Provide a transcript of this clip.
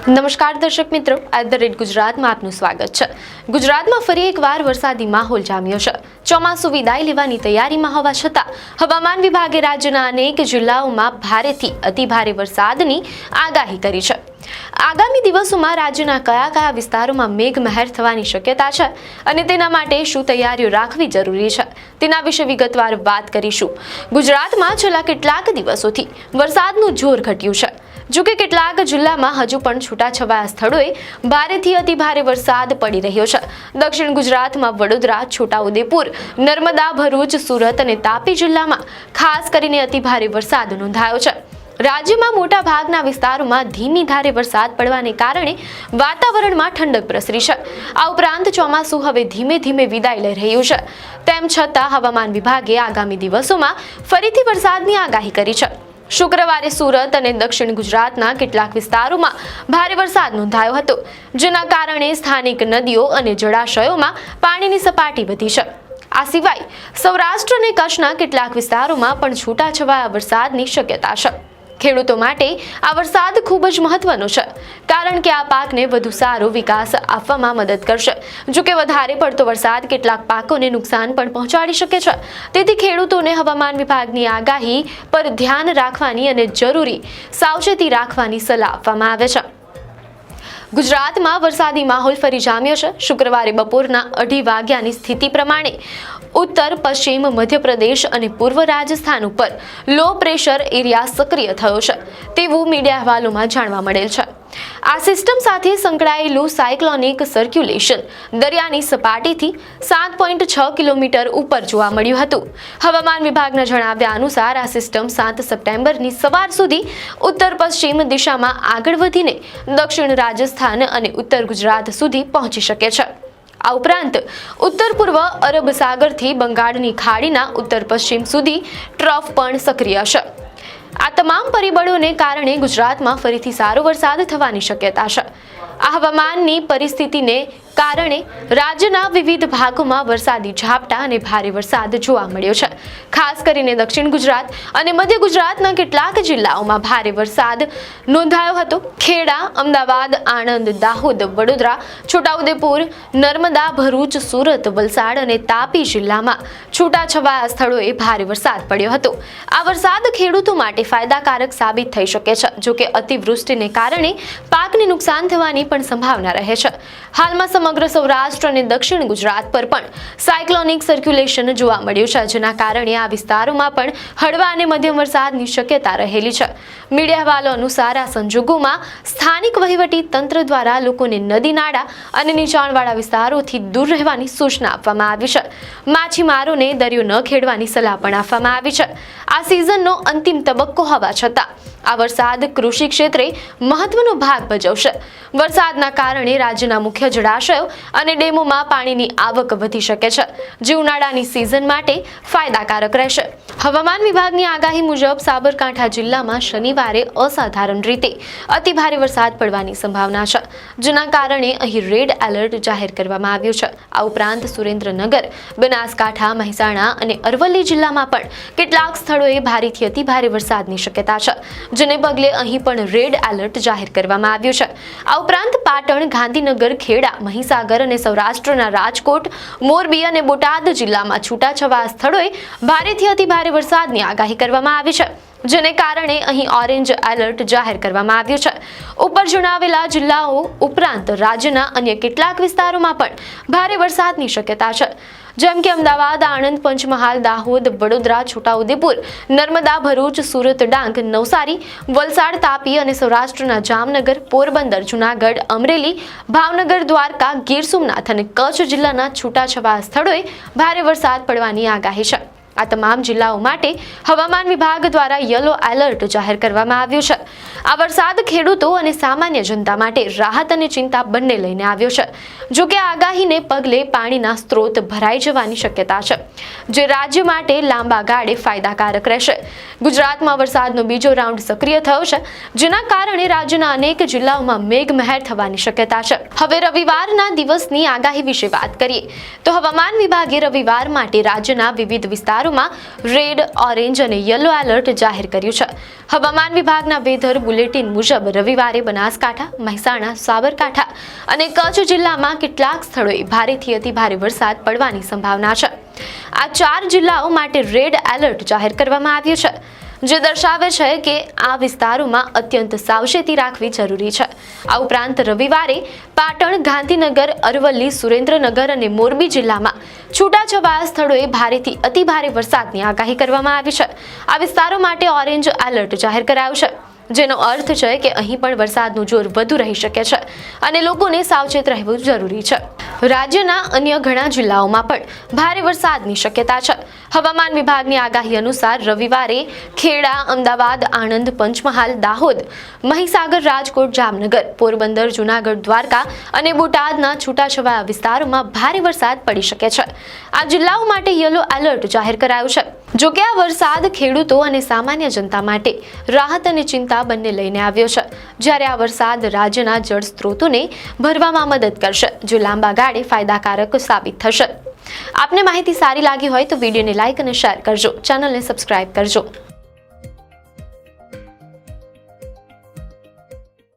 નમસ્કાર દર્શક મિત્રો, @ગુજરાતમાં આપનું સ્વાગત છે। ગુજરાતમાં ફરી એકવાર વરસાદી માહોલ જામ્યો છે। ચોમાસું વિદાય લેવાની તૈયારીમાં હોવા છતાં હવામાન વિભાગે રાજ્યના અનેક જિલ્લાઓમાં ભારેથી અતિભારે વરસાદની આગાહી કરી છે। આગામી દિવસોમાં રાજ્યના કયા કયા વિસ્તારોમાં મેઘમહેર થવાની શક્યતા છે અને તેના માટે શું તૈયારીઓ રાખવી જરૂરી છે તેના વિશે વિગતવાર વાત કરીશું। ગુજરાતમાં છેલ્લા કેટલાક દિવસોથી વરસાદનું જોર ઘટ્યું છે। જો કે કેટલાક જિલ્લામાં હજુ પણ છૂટાછવાયા સ્થળોએ ભારેથી અતિભારે વરસાદ પડી રહ્યો છે। દક્ષિણ ગુજરાતમાં વડોદરા, છોટાઉદેપુર, નર્મદા, ભરૂચ, સુરત અને તાપી જિલ્લામાં ખાસ કરીને અતિભારે વરસાદ નોંધાયો છે। રાજ્યમાં મોટા ભાગના વિસ્તારોમાં ધીમી ધારે વરસાદ પડવાને કારણે વાતાવરણમાં ઠંડક પ્રસરી છે। આ ઉપરાંત ચોમાસું હવે ધીમે ધીમે વિદાય લઈ રહ્યું છે। તેમ છતાં હવામાન વિભાગે આગામી દિવસોમાં ફરીથી વરસાદની આગાહી કરી છે। શુક્રવારે સુરત અને દક્ષિણ ગુજરાતના કેટલાક વિસ્તારોમાં ભારે વરસાદ નોંધાયો હતો, જેના કારણે સ્થાનિક નદીઓ અને જળાશયોમાં પાણીની સપાટી વધી છે। આ સિવાય સૌરાષ્ટ્ર અને કચ્છના કેટલાક વિસ્તારોમાં પણ છૂટાછવાયા વરસાદની શક્યતા છે। ખેડૂતો માટે આ વરસાદ ખૂબ જ મહત્વનો છે, કારણ કે આ પાકને વધુ સારો વિકાસ આપવામાં મદદ કરશે। જો કે વધારે પડતો વરસાદ કેટલાક પાકોને નુકસાન પણ પહોંચાડી શકે છે, તેથી ખેડૂતોને હવામાન વિભાગની આગાહી પર ધ્યાન રાખવાની અને જરૂરી સાવચેતી રાખવાની સલાહ આપવામાં આવે છે। ગુજરાતમાં વરસાદી માહોલ ફરી જામ્યો છે। શુક્રવારે બપોરના 2:30 વાગ્યાની સ્થિતિ પ્રમાણે ઉત્તર પશ્ચિમ મધ્યપ્રદેશ અને પૂર્વ રાજસ્થાન ઉપર લો પ્રેશર એરિયા સક્રિય થયો છે તેવું મીડિયા અહેવાલોમાં જાણવા મળેલ છે। આ સિસ્ટમ સાથે સંકળાયેલું સાયક્લોનિક સર્ક્યુલેશન દરિયાની સપાટીથી 7.6 કિલોમીટર ઉપર જોવા મળ્યું હતું। હવામાન વિભાગના જણાવ્યા અનુસાર આ સિસ્ટમ 7 સપ્ટેમ્બરની સવાર સુધી ઉત્તર પશ્ચિમ દિશામાં આગળ વધીને દક્ષિણ રાજસ્થાન અને ઉત્તર ગુજરાત સુધી પહોંચી શકે છે। આ ઉપરાંત ઉત્તર પૂર્વ અરબ સાગરથી બંગાળની ખાડીના ઉત્તર પશ્ચિમ સુધી ટ્રફ પણ સક્રિય છે। આ તમામ પરિબળોને કારણે ગુજરાતમાં ફરીથી સારો વરસાદ થવાની શક્યતા છે। આ હવામાનની પરિસ્થિતિને કારણે રાજ્યના વિવિધ ભાગોમાં વરસાદી ઝાપટા અને ભારે વરસાદ જોવા મળ્યો છે। ખાસ કરીને દક્ષિણ ગુજરાત અને મધ્ય ગુજરાતના કેટલાક જિલ્લાઓમાં ભારે વરસાદ નોંધાયો હતો। ખેડા, અમદાવાદ, આણંદ, દાહોદ, વડોદરા, છોટાઉદેપુર, નર્મદા, ભરૂચ, સુરત, વલસાડ અને તાપી જિલ્લામાં છૂટાછવાયા સ્થળોએ ભારે વરસાદ પડ્યો હતો। આ વરસાદ ખેડૂતો માટે ફાયદાકારક સાબિત થઈ શકે છે। જો કે અતિવૃષ્ટિને કારણે પાકને નુકસાન થવાની પણ સંભાવના રહે છે। હાલમાં સમગ્ર સૌરાષ્ટ્ર અને દક્ષિણ ગુજરાત પર પણ સાયક્લોનિક સર્ક્યુલેશન જોવા મળ્યું છે, જેના કારણે આ વિસ્તારોમાં પણ હળવા અને મધ્યમ વરસાદની શક્યતા રહેલી છે। મીડિયા અહેવાલો અનુસાર આ સંજોગોમાં સ્થાનિક વહીવટી તંત્ર દ્વારા લોકોને નદી નાળા અને નીચાણવાળા વિસ્તારોથી દૂર રહેવાની સૂચના આપવામાં આવી છે। માછીમારોને દરિયો ન ખેડવાની સલાહ પણ આપવામાં આવી છે। આ સિઝનનો અંતિમ તબક્કો હોવા છતાં આ વરસાદ કૃષિ ક્ષેત્રે મહત્વનો ભાગ ભજવશે। વરસાદના કારણે રાજ્યના મુખ્ય જળાશયો અને ડેમોમાં પાણીની આવક વધી શકે છે, જે ઉનાળાની સિઝન માટે ફાયદાકારક રહેશે। હવામાન વિભાગની આગાહી મુજબ સાબરકાંઠા જિલ્લામાં શનિવારે અસાધારણ રીતે અતિભારે વરસાદ પડવાની સંભાવના છે, જેના કારણે અહીં રેડ એલર્ટ જાહેર કરવામાં આવ્યું છે। આ ઉપરાંત સુરેન્દ્રનગર, બનાસકાંઠા, મહેસાણા અને અરવલ્લી જિલ્લામાં પણ કેટલાક સ્થળોએ ભારેથી અતિભારે વરસાદની શક્યતા છે, જેને પગલે અહીં પણ રેડ એલર્ટ જાહેર કરવામાં આવ્યું છે। આ ઉપરાંત પાટણ, ગાંધીનગર, ખેડા, મહીસાગર અને સૌરાષ્ટ્રના રાજકોટ, મોરબી અને બોટાદ જિલ્લામાં છૂટાછવાયા સ્થળોએ ભારેથી અતિભારે વરસાદની આગાહી કરવામાં આવી છે, જેને કારણે અહીં ઓરેન્જ એલર્ટ જાહેર કરવામાં આવ્યું છે। ઉપર જણાવેલા જિલ્લાઓ ઉપરાંત રાજ્યના અન્ય કેટલાક વિસ્તારોમાં પણ ભારે વરસાદની શક્યતા છે, જેમ કે અમદાવાદ, આણંદ, પંચમહાલ, દાહોદ, વડોદરા, છોટાઉદેપુર, નર્મદા, ભરૂચ, સુરત, ડાંગ, નવસારી, વલસાડ, તાપી અને સૌરાષ્ટ્રના જામનગર, પોરબંદર, જૂનાગઢ, અમરેલી, ભાવનગર, દ્વારકા, ગીર સોમનાથ અને કચ્છ જિલ્લાના છૂટાછવાયા સ્થળોએ ભારે વરસાદ પડવાની આગાહી છે। આ તમામ જિલ્લાઓ માટે હવામાન વિભાગ દ્વારા યલો એલર્ટ જાહેર કરવામાં આવ્યું છે। આ વરસાદ ખેડૂતો અને સામાન્ય જનતા માટે રાહત અને ચિંતા બંને લઈને આવ્યો છે। જો કે આગાહીને પગલે પાણીના સ્ત્રોત ભરાઈ જવાની શક્યતા છે, જે રાજ્ય માટે લાંબા ગાળે ફાયદાકારક રહેશે। ગુજરાતમાં વરસાદનો બીજો રાઉન્ડ સક્રિય થયો છે, જેના કારણે રાજ્યના અનેક જિલ્લાઓમાં મેઘમહેર થવાની શક્યતા છે। હવે રવિવારના દિવસની આગાહી વિશે વાત કરીએ તો હવામાન વિભાગે રવિવાર માટે રાજ્યના વિવિધ વિસ્તારો વિસ્તારોમાં રેડ, ઓરેન્જ અને યલો એલર્ટ જાહેર કર્યું છે. હવામાન વિભાગના વેધર બુલેટિન મુજબ રવિવારે બનાસકાંઠા, મહેસાણા, સાબરકાંઠા અને કચ્છ જિલ્લામાં કેટલાક સ્થળોએ ભારેથી અતિભારે વરસાદ પડવાની સંભાવના છે. આ 4 જિલ્લાઓ માટે રેડ એલર્ટ જાહેર કરવામાં આવ્યું છે, જે દર્શાવે છે કે આ વિસ્તારોમાં અત્યંત સાવચેતી રાખવી જરૂરી છે. આ ઉપરાંત રવિવારે પાટણ, ગાંધીનગર, અરવલ્લી, સુરેન્દ્રનગર અને મોરબી જિલ્લામાં છૂટાછવાયા સ્થળોએ ભારેથી અતિભારે વરસાદની આગાહી કરવામાં આવી છે. આ વિસ્તારો માટે ઓરેન્જ એલર્ટ જાહેર કરાયું છે, જેનો અર્થ છે કે અહીં પણ વરસાદનું જોર વધુ રહી શકે છે અને લોકોને સાવચેત રહેવું જરૂરી છે. રાજ્યના અન્ય ઘણા જિલ્લાઓમાં પણ ભારે વરસાદની શક્યતા છે. હવામાન વિભાગની આગાહી અનુસાર રવિવારે ખેડા, અમદાવાદ, આણંદ, પંચમહાલ, દાહોદ, મહીસાગર, રાજકોટ, જામનગર, પોરબંદર, જૂનાગઢ, દ્વારકા અને બોટાદના છૂટાછવાયા વિસ્તારોમાં ભારે વરસાદ પડી શકે છે. આ જિલ્લાઓ માટે યલો એલર્ટ જાહેર કરાયું છે. જો કે આ વરસાદ ખેડૂતો અને સામાન્ય જનતા માટે રાહત અને ચિંતા બંને લઈને આવ્યો છે. જ્યારે આ વરસાદ રાજ્યના જળ સ્ત્રોતોને ભરવામાં મદદ કરશે, જે લાંબા ગાળે ફાયદાકારક સાબિત થશે. આપને માહિતી સારી લાગી હોય તો વિડીયોને લાઇક અને શેર કરજો, ચેનલને સબસ્ક્રાઇબ કરજો.